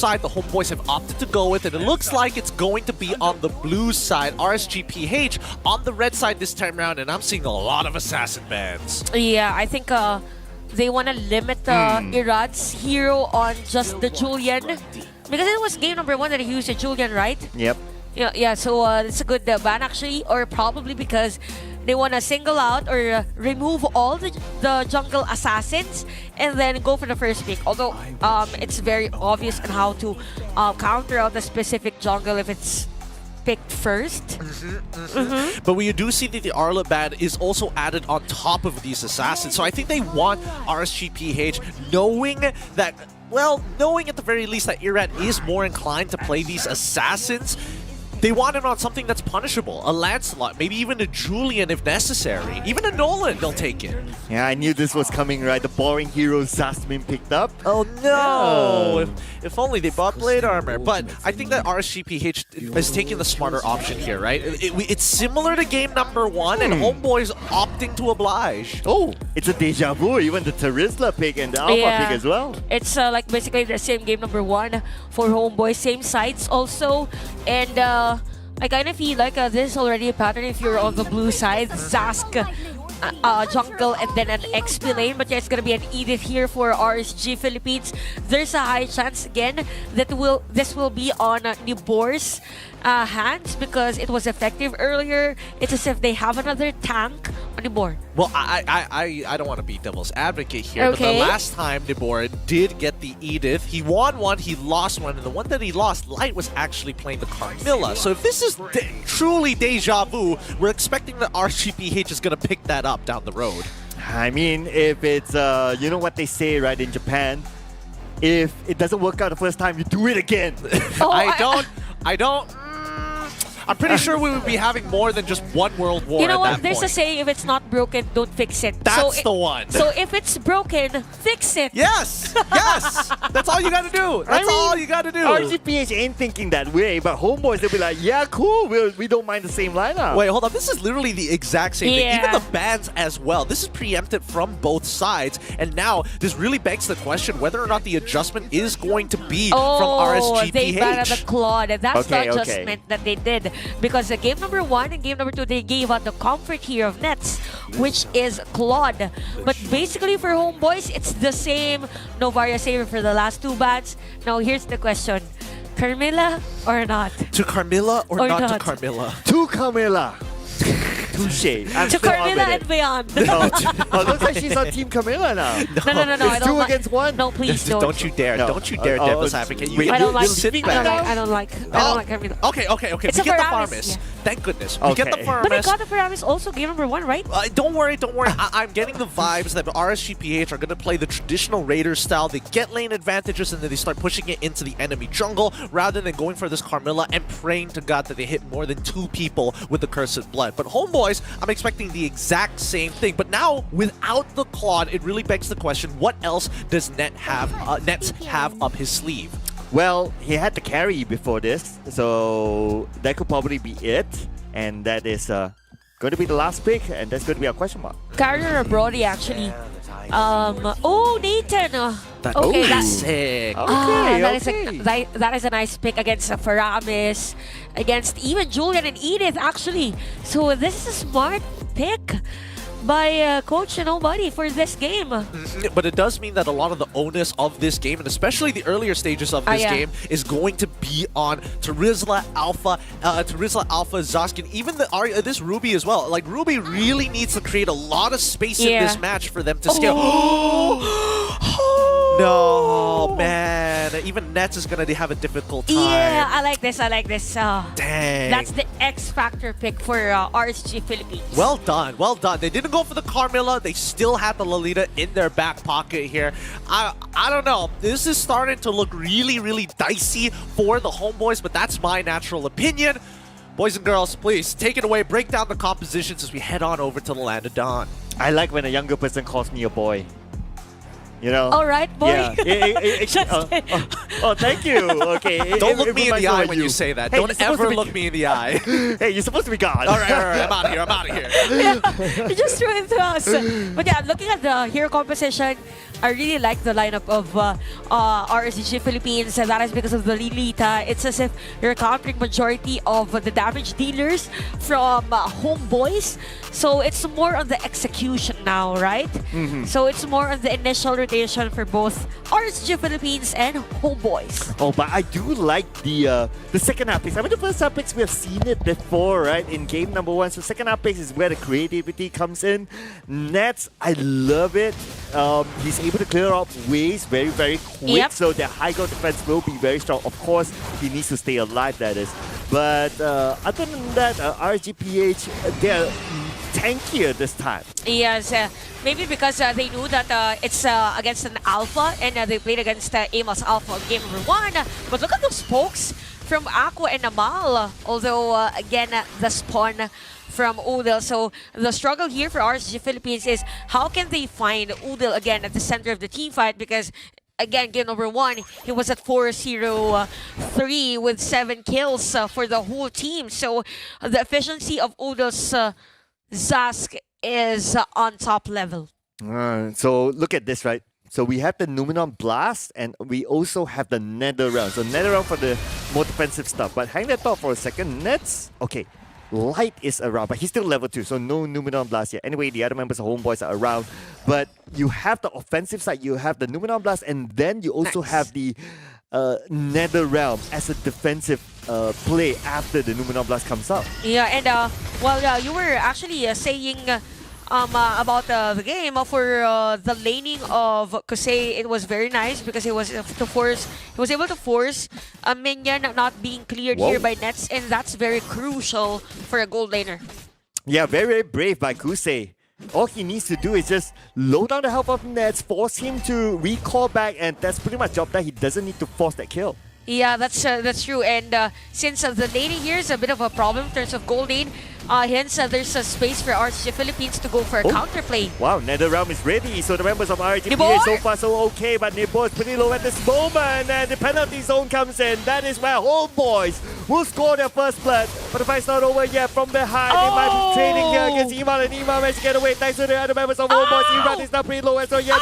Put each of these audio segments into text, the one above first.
side the homeboys have opted to go with, and it looks like it's going to be on the blue side. RSGPH on the red side this time around, and I'm seeing a lot of assassin bans. Yeah, I think they want to limit Irad's hero on just the Julian. Because it was game number 1 that he used a Julian, right? Yep. Yeah, so it's a good ban actually, or probably because they want to single out or remove all the jungle assassins and then go for the first pick. Although it's very obvious on how to counter out the specific jungle if it's picked first. But we do see that the Arla ban is also added on top of these assassins. So I think they want RSGPH knowing that, well, knowing at the very least that Irad is more inclined to play these assassins. They want it on something that's punishable. A Lancelot, maybe even a Julian if necessary. Even a Nolan, they'll take it. Yeah, I knew this was coming, right? The boring hero Zasmin picked up. Oh no! If only they bought blade armor. But I think that RSGPH is taking the smarter option here, right? It's similar to game number 1, and Homeboy's opting to oblige. Oh, it's a deja vu. Even the Terizla pick and the Alpha pick as well. It's like basically the same game number 1 for Homeboy. Same sides also. And I kind of feel like this is already a pattern if you're on the blue side. Zask, jungle, and then an XP lane. But yeah, it's going to be an Edith here for RSG Philippines. There's a high chance again that this will be on Nibor's hands because it was effective earlier. It's as if they have another tank on Nibor. Well, I don't want to be devil's advocate here, but the last time Nibor did get the Edith, he won one, he lost one, and the one that he lost, Light was actually playing the Carmilla. So if this is truly deja vu, we're expecting that RSGPH is going to pick that up down the road. I mean, if it's, you know what they say, right, in Japan, if it doesn't work out the first time, you do it again. I don't. I'm pretty sure we would be having more than just one world war. You know at what? that There's point. a saying: if it's not broken, don't fix it. That's the one. So if it's broken, fix it. Yes, yes. That's all you got to do. That's all you got to do. RGPH ain't thinking that way, but homeboys, they'll be like, yeah, cool. We don't mind the same lineup. Wait, hold on. This is literally the exact same thing. Even the bans as well. This is preempted from both sides. And now this really begs the question whether or not the adjustment is going to be from RSGPH. They banned the Claude. That's the adjustment that they did. Because the game number 1 and game number 2, they gave out the comfort here of Nets, which is Claude. But basically for homeboys, it's the same Novaria Saver for the last 2 bans. Now here's the question. Carmilla or not? To Carmilla or not to Carmilla? To Carmilla. Touche. To Carmilla and beyond. Looks like she's on Team Carmilla now. No. It's 2 against 1. No, please don't. Don't you dare. No. Don't you dare, devil's advocate. I don't like Carmilla. Okay. It's we get the Farmis. Yeah. Thank goodness. We get the Farmis. But I got the Farmis also game number 1, right? Don't worry. I'm getting the vibes that RSGPH are going to play the traditional Raider style. They get lane advantages and then they start pushing it into the enemy jungle rather than going for this Carmilla and praying to God that they hit more than 2 people with the Cursed Blood. But homeboys, I'm expecting the exact same thing. But now, without the Claude, it really begs the question, what else does Nets have up his sleeve? Well, he had to carry before this, so that could probably be it. And that is going to be the last pick, and that's going to be a question mark. Carrier or Brody, actually. Oh, Nathan. That's sick. That is a nice pick against Faramis, against even Julian and Edith, actually. So this is a smart pick by Coach Nobody for this game. But it does mean that a lot of the onus of this game, and especially the earlier stages of this game, is going to be on Terizla Alpha, Zaskin, even this Ruby as well. Like, Ruby really needs to create a lot of space in this match for them to scale. No, man. Even Nets is going to have a difficult time. Yeah, I like this. Dang. That's the X Factor pick for RSG Philippines. Well done. They didn't go for the Carmilla. They still had the Lolita in their back pocket here. I don't know. This is starting to look really, really dicey for the homeboys, but that's my natural opinion. Boys and girls, please take it away. Break down the compositions as we head on over to the Land of Dawn. I like when a younger person calls me a boy. You know? All right, boy. Yeah. Thank you. Okay. Don't look me in the eye when you say that. Don't ever look me in the eye. Hey, you're supposed to be God. All right. I'm out of here. Yeah, you just threw it to us. But yeah, looking at the hero composition, I really like the lineup of RSGPH Philippines, and that is because of the Lilita. It's as if you're countering majority of the damage dealers from Homeboys. So it's more on the execution now, right? So it's more on the initial rotation for both RSGPH Philippines and Homeboys. Oh, but I do like the second half picks. I mean, the first half picks, we have seen it before, right? In game number 1. So second half picks is where the creativity comes in. Nets, I love it. He's able to clear up waves very, very quick. So the high ground defense will be very strong. Of course, he needs to stay alive, that is. But other than that, RSGPH, they're tankier this time. Yes, maybe because they knew that it's against an alpha, and they played against Amos Alpha in game number 1. But look at those pokes from Aqua and Amal. Although, again, the spawn from Udil. So the struggle here for RSG Philippines is how can they find Udil again at the center of the team fight, because again, game number 1, he was at 4-0-3 with 7 kills for the whole team. So the efficiency of Udil's Zask is on top level. So look at this, right? So we have the Numenon Blast, and we also have the Nether Realm. So Nether Realm for the more defensive stuff. But hang that thought for a second. Nets, okay, Light is around, but he's still level 2, so no Numenon Blast yet. Anyway, the other members of Homeboys are around. But you have the offensive side, you have the Numenon Blast, and then you also have the Nether Realm as a defensive play after the Numenon Blast comes out. Yeah, and you were actually saying about the game for the laning of Kusei. It was very nice because he was able to force a minion not being cleared here by Nets, and that's very crucial for a gold laner. Yeah, very, very brave by Kusei. All he needs to do is just low down the health of Nets, force him to recall back, and that's pretty much job that he doesn't need to force that kill. Yeah, that's true. And since the laning here is a bit of a problem in terms of gold lane, hence there's a space for RSG Philippines to go for a counterplay. Wow, Nether Realm is ready. So the members of RSGPH so far so okay, but Nibor is pretty low at this moment, and the penalty zone comes in. That is where Homeboys will score their first blood. But the fight's not over yet. From behind, they might be trading here against Iman, and Iman managed to get away thanks to the other members of Homeboys. Iman is now pretty low as well. Yet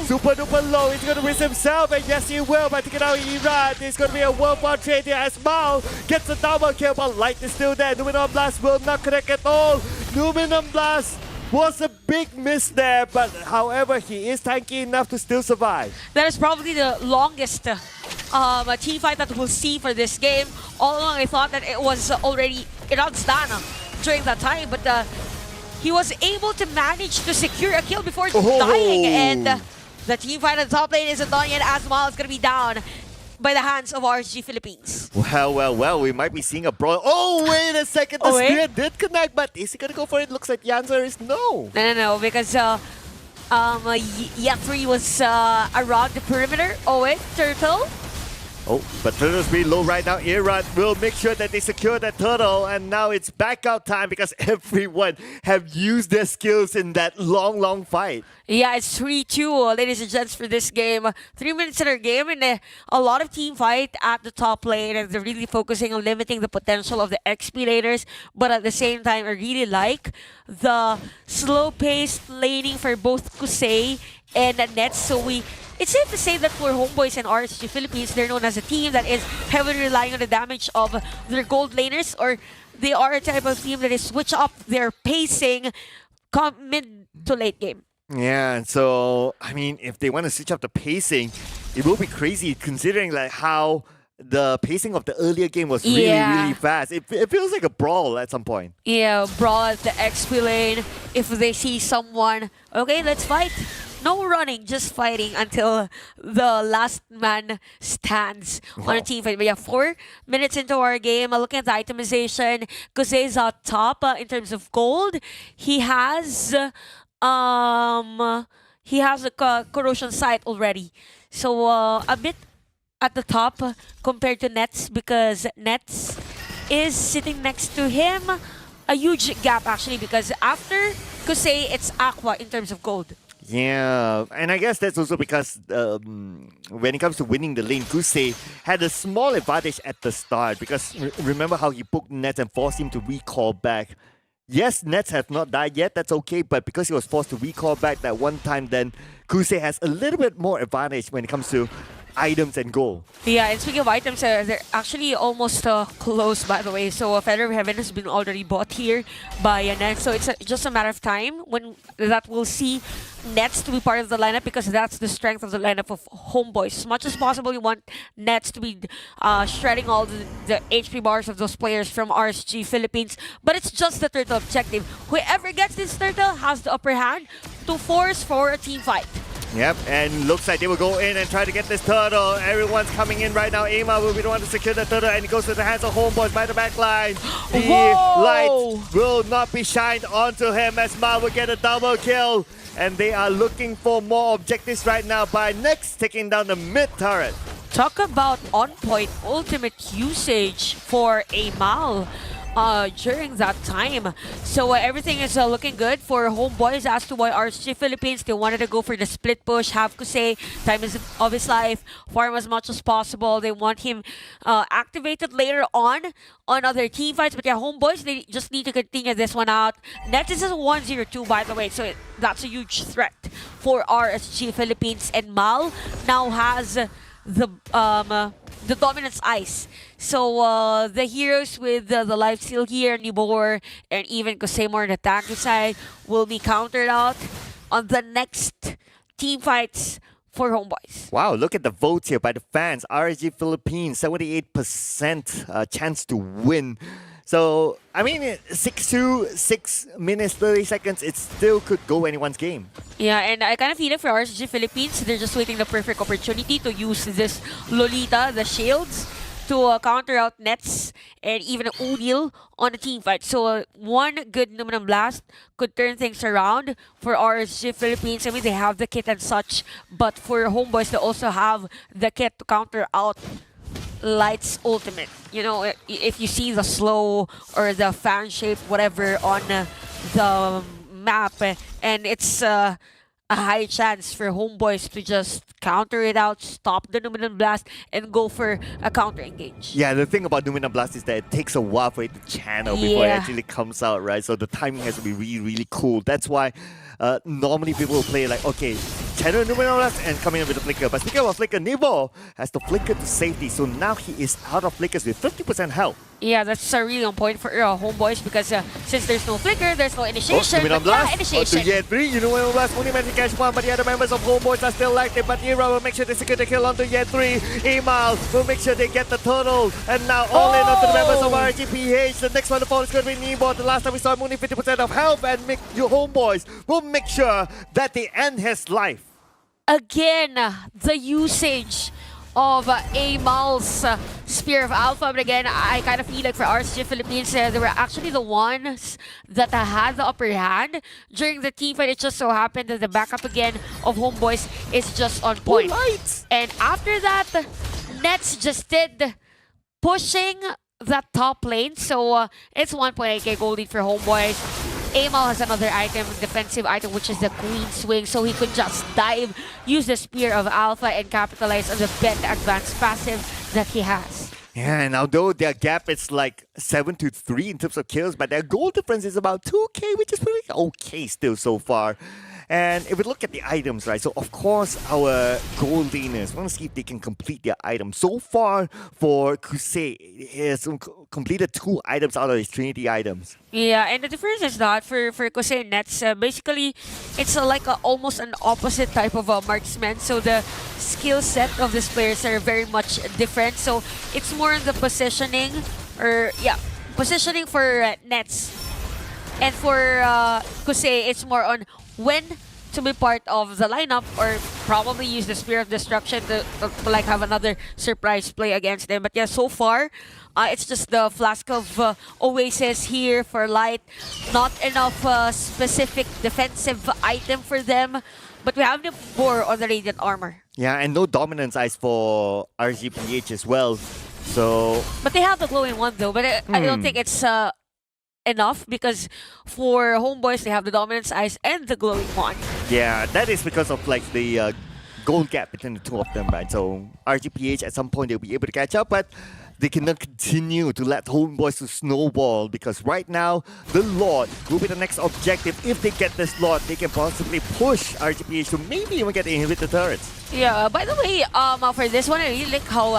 3. Super duper low. He's going to risk himself, and yes, he will by taking out Iran. It's going to be a worthwhile trade here as Mal gets a double kill, but Light is still there. Numenon Blast will not connect at all. Numenon Blast was a big miss there, but however, he is tanky enough to still survive. That is probably the longest team fight that we'll see for this game. All along, I thought that it was already done during that time, but he was able to manage to secure a kill before dying, and the team fight at the top lane isn't done yet. Asmal is going to be down by the hands of RSG Philippines. Well, we might be seeing a brawl. Oh, wait a second, the spear did connect, but is he gonna go for it? Looks like the answer is no. No, because Yet3 was around the perimeter. Oh wait, Turtle. Oh, but Turtle's pretty low right now. Iran will make sure that they secure that Turtle, and now it's back out time because everyone have used their skills in that long fight. Yeah, it's 3-2, ladies and gents, for this game. 3 minutes in our game, and a lot of team fight at the top lane, and they're really focusing on limiting the potential of the XP laners, but at the same time, I really like the slow-paced laning for both Kusei and Nets. So it's safe to say that for Homeboys and RSG Philippines, they're known as a team that is heavily relying on the damage of their gold laners, or they are a type of team that is switch up their pacing mid to late game. Yeah, so I mean, if they want to switch up the pacing, it will be crazy considering like how the pacing of the earlier game was really fast. It feels like a brawl at some point. Yeah, brawl at the XP lane. If they see someone, okay, let's fight. No running, just fighting until the last man stands on a team fight. But yeah, 4 minutes into our game, looking at the itemization, Kusei's out top in terms of gold. He has a corrosion sight already. So a bit at the top compared to Nets, because Nets is sitting next to him. A huge gap actually, because after Kusei, it's Aqua in terms of gold. Yeah, and I guess that's also because when it comes to winning the lane, Kusei had a small advantage at the start because remember how he poked Nets and forced him to recall back. Yes, Nets have not died yet, that's okay, but because he was forced to recall back that one time, then Kusei has a little bit more advantage when it comes to items and goal. Yeah, and speaking of items, they're actually almost close, by the way. So Feather of Heaven has been already bought here by Nets. So it's just a matter of time when that we'll see Nets to be part of the lineup, because that's the strength of the lineup of Homeboys. As much as possible, you want Nets to be shredding all the HP bars of those players from RSG Philippines. But it's just the turtle objective. Whoever gets this turtle has the upper hand to force for a team fight. Yep, and looks like they will go in and try to get this turtle. Everyone's coming in right now. Ama will be the one to secure the turtle, and it goes to the hands of Homeboys by the back line. The Whoa! light will not be shined onto him as Ma will get a double kill. And they are looking for more objectives right now by Next taking down the mid turret. Talk about on-point ultimate usage for Amal during that time. So everything is looking good for Homeboys as to why RSG Philippines, they wanted to go for the split push, have Kusei, time is of his life, farm as much as possible. They want him activated later on other team fights. But yeah, Homeboys, they just need to continue this one out. Nets is a 1-0-2, by the way, so that's a huge threat for RSG Philippines. And Mal now has the dominance ice. So the heroes with the life steal here, Nibor and even Kosemor on the tanky side will be countered out on the next team fights for Homeboys. Wow, look at the votes here by the fans. RSG Philippines, 78% chance to win. So, I mean, 6-2, 6 minutes, 30 seconds, it still could go anyone's game. Yeah, and I kind of feel it for RSG Philippines. They're just waiting the perfect opportunity to use this Lolita, the shields, to counter out Nets and even O'Neal on the team fight. So one good Numinum Blast could turn things around for RSG Philippines. I mean, they have the kit and such, but for Homeboys, they also have the kit to counter out Light's ultimate. You know, if you see the slow or the fan shape, whatever, on the map, and it's a high chance for Homeboys to just counter it out, stop the Numinum Blast, and go for a counter engage. Yeah, the thing about Numinum Blast is that it takes a while for it to channel before it actually comes out, right? So the timing has to be really, really cool. That's why normally people will play like, okay, channel Numinum Blast and come in with a flicker. But speaking of flicker, Nivo has the flicker to safety, so now he is out of flickers with 50% health. Yeah, that's a really on point for Homeboys, because since there's no flicker, there's no initiation. Numinum Blast initiation. onto Year 3. Numinum Blast only managed to catch one, but the other members of Homeboys are still active. But Ira will make sure they secure the kill onto Year 3. Emal will make sure they get the turtle. And now all in onto the members of RSGPH. The next one to fall is going to be Nemo. The last time we saw him only 50% of health, and your Homeboys will make sure that they end his life. Again, the usage of Amal's Spear of Alpha. But again, I kind of feel like for RSG Philippines, they were actually the ones that had the upper hand during the team fight. It just so happened that the backup again of Homeboys is just on point. And after that, Nets just did pushing that top lane. So it's 1.8k gold lead for Homeboys. Amal has another item, defensive item, which is the Queen Swing, so he could just dive, use the Spear of Alpha, and capitalize on the bet advanced passive that he has. Yeah, and although their gap is like 7-3 in terms of kills, but their goal difference is about 2k, which is pretty okay still so far. And if we look at the items, right, so of course our gold laners want to see if they can complete their items. So far for Kusei, he has completed 2 items out of his Trinity items. Yeah, and the difference is that for Kusei and Nets, basically it's like almost an opposite type of marksman. So the skill set of these players are very much different. So it's more on the positioning, or yeah, positioning for Nets. And for Kusei, it's more on when to be part of the lineup, or probably use the Spear of Destruction to like have another surprise play against them. But yeah, so far, it's just the Flask of Oasis here for Light. Not enough specific defensive item for them. But we have the Boar on the Radiant Armor. Yeah, and no Dominance Eyes for RSGPH as well. So, but they have the Glowing One though. But I don't think it's enough, because for Homeboys they have the Dominance Eyes and the Glowing One. Yeah, that is because of like the gold gap between the two of them, right? So RGPH at some point they'll be able to catch up, but they cannot continue to let homeboys to snowball, because right now the Lord will be the next objective. If they get this Lord, they can possibly push RGPH to maybe even get the inhibitor turrets. Yeah, by the way, for this one, I really like how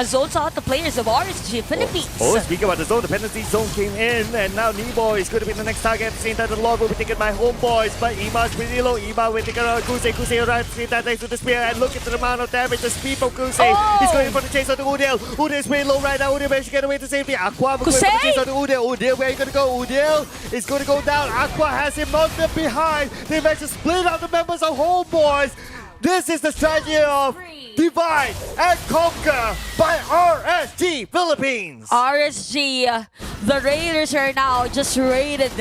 zones out the players of RSG Philippines. Oh, speaking about the zone dependency, zone came in, and now Nebo is going to be the next target. At the same time, the Lord will be taken by homeboys, but Ima's pretty low. Ima will take out Kuse. Kuse arrives to that next to the spear, and look at the amount of damage. The speed from Kuse. He's going for the chase on the Udil. Udil is pretty low right now. Udil managed to get away to safety. Aqua will go for the chase on the Udil. Udil, where are you going to go? Udil is going to go down. Aqua has him on the behind. They managed to split out the members of homeboys. This is the strategy of divide and conquer by RSG Philippines. RSG, the Raiders are now just raided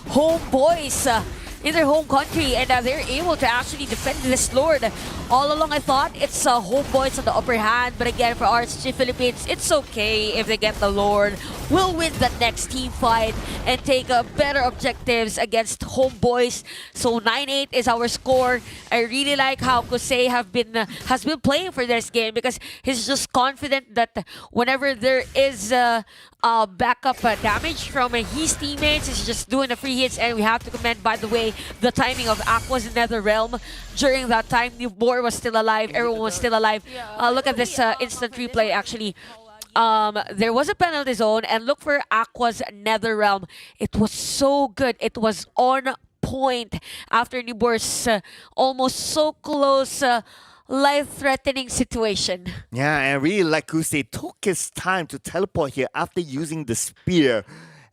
homeboys in their home country, and they're able to actually defend this Lord. All along I thought it's homeboys on the upper hand, but again for RSG Philippines, it's okay if they get the Lord. We'll win the next team fight and take better objectives against homeboys. So 9-8 is our score. I really like how Kose has been playing for this game, because he's just confident that whenever there is backup damage from his teammates, he's just doing the free hits. And we have to commend, by the way, the timing of Aqua's Nether Realm. During that time, Newbor was still alive, everyone was still alive. Look at this instant replay actually. There was a penalty zone, and look for Aqua's Nether Realm. It was so good. It was on point after Nibor's almost so close life-threatening situation. Yeah, and I really like Kuse took his time to teleport here after using the spear.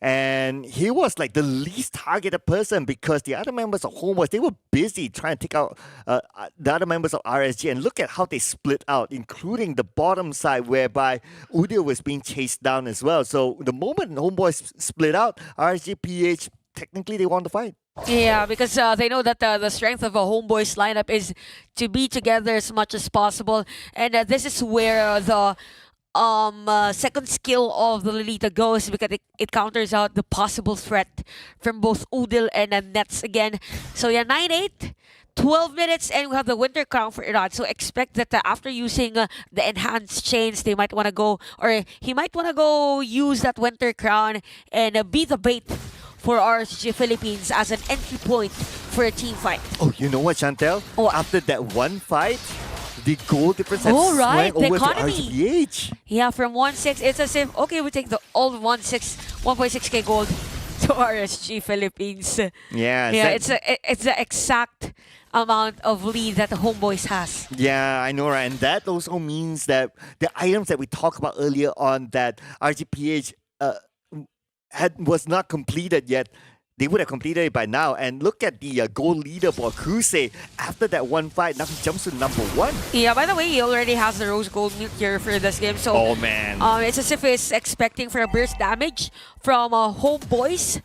And he was like the least targeted person, because the other members of Homeboys, they were busy trying to take out the other members of RSG. And look at how they split out, including the bottom side, whereby Udil was being chased down as well. So the moment Homeboys split out, RSGPH, technically they won the fight. Yeah, because they know that the strength of a homeboys lineup is to be together as much as possible. And this is where the second skill of the Lolita goes, because it counters out the possible threat from both Udil and Nets again. So yeah, 9-8, 12 minutes, and we have the Winter Crown for Iran. So expect that after using the enhanced chains, they might want to go, or he might want to go use that Winter Crown and be the bait for RSG Philippines as an entry point for a team fight. Oh, you know what, Chantel? What? After that one fight, the goal difference has right, swung the over economy. to RGPH. Yeah, from 1.6, it's as if, okay, we take the old 1.6k gold to RSG Philippines. Yeah, Yeah, it's the exact amount of lead that the homeboys has. Yeah, I know, right? And that also means that the items that we talked about earlier on that RGPH was not completed yet, they would have completed it by now. And look at the gold leaderboard. Kuse, after that one fight, now he jumps to number 1. Yeah, by the way, he already has the rose gold here for this game. So, oh, man. It's as if he's expecting for a burst damage from homeboys.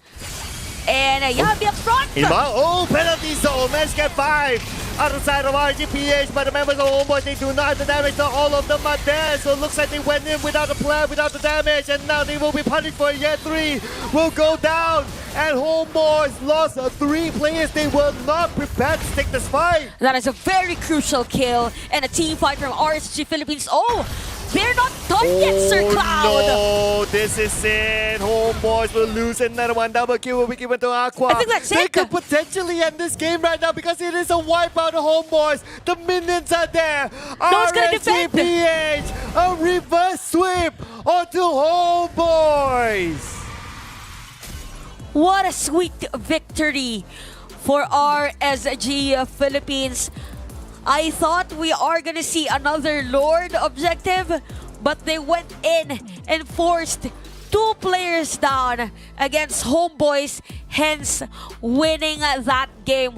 And yeah, be up front! Oh, penalty zone. Let's get 5 out of side of RGPH, but the members of Homeboys, they do not have the damage. Not all of them are there. So it looks like they went in without a plan, without the damage, and now they will be punished for it. Yet 3 will go down. And Homeboys lost 3 players. They were not prepared to take this fight. That is a very crucial kill, and a team fight from RSG Philippines. Oh, they're not done yet, Sir Cloud. No, this is it. Homeboys will lose another one. Double kill will be given to Aqua. I think that's they it. could potentially end this game right now, because it is a wipeout of Homeboys. The minions are there. No one's gonna defend. RSGPH, a reverse sweep onto Homeboys. What a sweet victory for RSG Philippines. I thought we are gonna see another Lord objective, but they went in and forced 2 players down against Homeboys, hence winning that game.